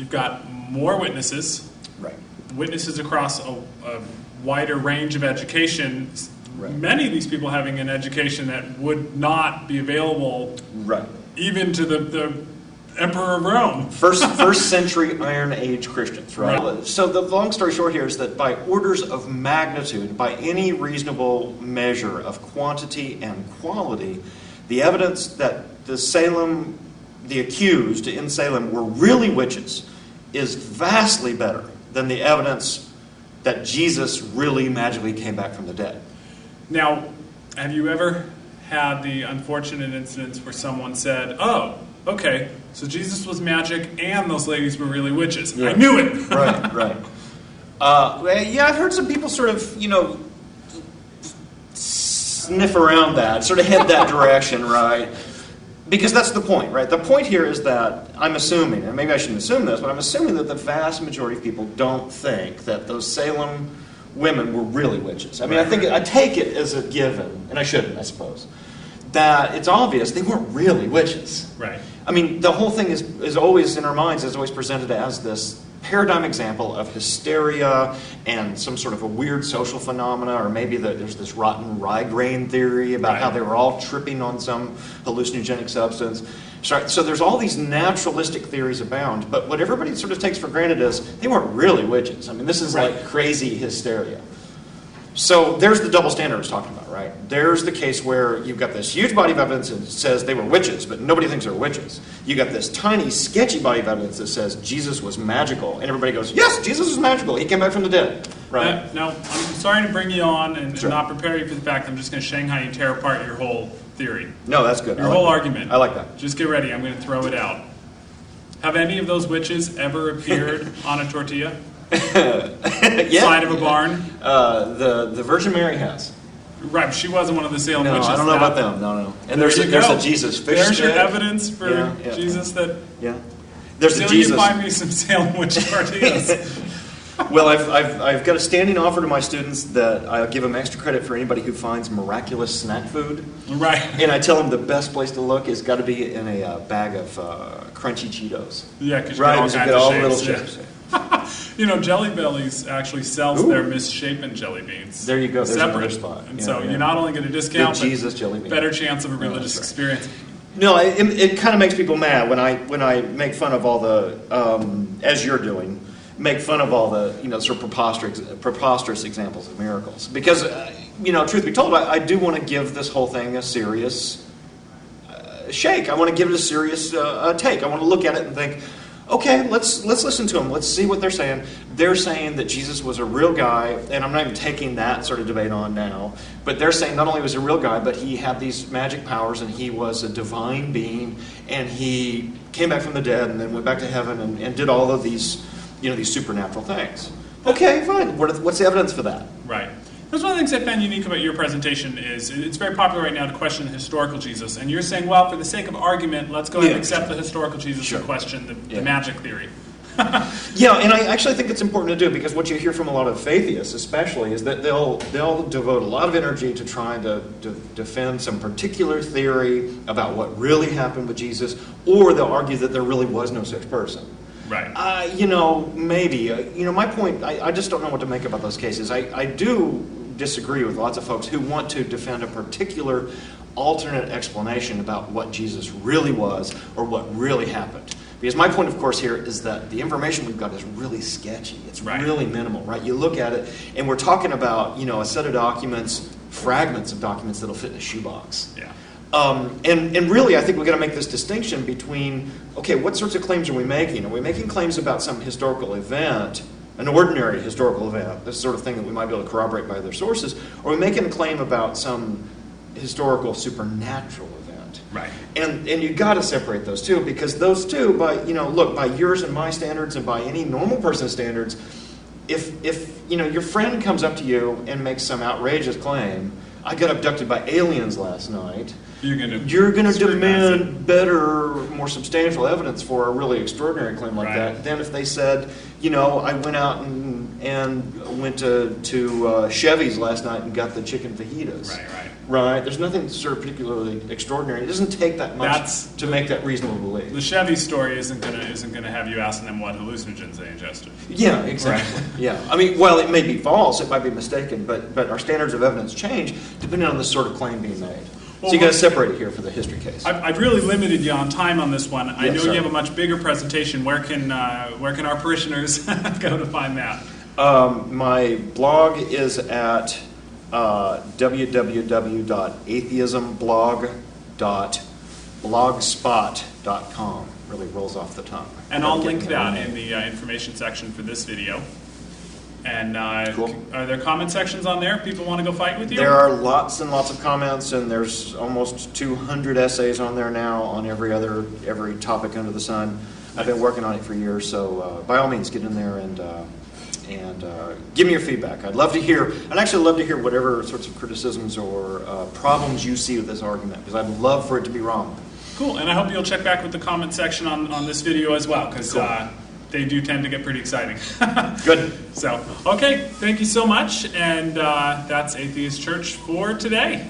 you've got more witnesses. Right. Witnesses across a wider range of education. Right. Many of these people having an education that would not be available, Right. even to the Emperor of Rome. First century Iron Age Christians, right? So the long story short here is that by orders of magnitude, by any reasonable measure of quantity and quality, the evidence that the accused in Salem were really witches is vastly better than the evidence that Jesus really magically came back from the dead. Now, have you ever had the unfortunate incidents where someone said, "Oh, okay, so Jesus was magic and those ladies were really witches. Yeah. I knew it." Right. Yeah, I've heard some people sort of, sniff around that, sort of head that direction, right? Because that's the point, right? The point here is that I'm assuming, and maybe I shouldn't assume this, but I'm assuming that the vast majority of people don't think that those Salem women were really witches. I mean, I take it as a given, and I shouldn't, I suppose, that it's obvious they weren't really witches. Right. I mean, the whole thing is always in our minds, is always presented as this paradigm example of hysteria and some sort of a weird social phenomena, or maybe there's this rotten rye grain theory about how they were all tripping on some hallucinogenic substance. So there's all these naturalistic theories abound, but what everybody sort of takes for granted is they weren't really witches. I mean, this is like crazy hysteria. So there's the double standard I was talking about, right? There's the case where you've got this huge body of evidence that says they were witches, but nobody thinks they're witches. You got this tiny, sketchy body of evidence that says Jesus was magical, and everybody goes, yes, Jesus was magical. He came back from the dead, right? Now, I'm sorry to bring you on and not prepare you for the fact I'm just going to Shanghai and tear apart your whole theory. No, that's good. Your whole argument. I like that. Just get ready. I'm going to throw it out. Have any of those witches ever appeared on a tortilla? Side of a barn? The Virgin Mary has. Right, but she wasn't one of the Salem witches. I don't know about them. No. And there's a Jesus fish There's stick. your evidence for Jesus that... Yeah. There's Still, a Jesus. you find me some Salem witch tortillas. Well, I've got a standing offer to my students that I'll give them extra credit for anybody who finds miraculous snack food. Right. And I tell them the best place to look is got to be in a bag of crunchy Cheetos. Yeah, because you get all little shapes. Jelly Bellies actually sells their misshapen jelly beans. There you go. There's separate. another spot. And so you not only get a discount, the Jesus jelly bean. Better chance of a religious experience. No, it kind of makes people mad when I make fun of all the, as you're doing, make fun of all the sort of preposterous examples of miracles. Because, truth be told, I do want to give this whole thing a serious shake. I want to give it a serious take. I want to look at it and think, okay, let's listen to them. Let's see what they're saying. They're saying that Jesus was a real guy, and I'm not even taking that sort of debate on now, but they're saying not only was he a real guy, but he had these magic powers, and he was a divine being, and he came back from the dead, and then went back to heaven, and did all of these, these supernatural things. Okay, fine. What's the evidence for that? Right. That's one of the things I found unique about your presentation is it's very popular right now to question the historical Jesus. And you're saying, well, for the sake of argument, let's go ahead and accept the historical Jesus and question the magic theory. And I actually think it's important to do, because what you hear from a lot of atheists especially is that they'll devote a lot of energy to trying to defend some particular theory about what really happened with Jesus, or they'll argue that there really was no such person. Right. Maybe. My point, I just don't know what to make about those cases. I do disagree with lots of folks who want to defend a particular alternate explanation about what Jesus really was or what really happened. Because my point, of course, here is that the information we've got is really sketchy. It's really minimal, right? You look at it, and we're talking about, a set of documents, fragments of documents that'll fit in a shoebox. Yeah. And really, I think we've got to make this distinction between, okay, what sorts of claims are we making? Are we making claims about some historical event, an ordinary historical event, this sort of thing that we might be able to corroborate by other sources, or are we making a claim about some historical supernatural event? Right. And you've got to separate those two, because those two, by yours and my standards and by any normal person's standards, if your friend comes up to you and makes some outrageous claim, I got abducted by aliens last night, you're going to demand better, more substantial evidence for a really extraordinary claim like that than if they said, I went out and went to Chevy's last night and got the chicken fajitas. Right. There's nothing sort of particularly extraordinary. It doesn't take that much to make that reasonable belief. The Chevy story isn't gonna have you asking them what hallucinogens they ingested. Yeah, exactly. Yeah. I mean, well, it may be false, it might be mistaken, but our standards of evidence change depending on the sort of claim being made. Well, so you got to separate it here for the history case. I've really limited you on time on this one. I know you have a much bigger presentation. Where can our parishioners go to find that? My blog is at www.atheismblog.blogspot.com. Really rolls off the tongue. And I'll link that in the information section for this video. And cool. Are there comment sections on there? People want to go fight with you? There are lots and lots of comments, and there's almost 200 essays on there now on every topic under the sun. Nice. I've been working on it for years, so by all means, get in there and give me your feedback. I'd actually love to hear whatever sorts of criticisms or problems you see with this argument, because I'd love for it to be wrong. Cool, and I hope you'll check back with the comment section on this video as well, because they do tend to get pretty exciting. Good. So, okay, thank you so much, and that's Atheist Church for today.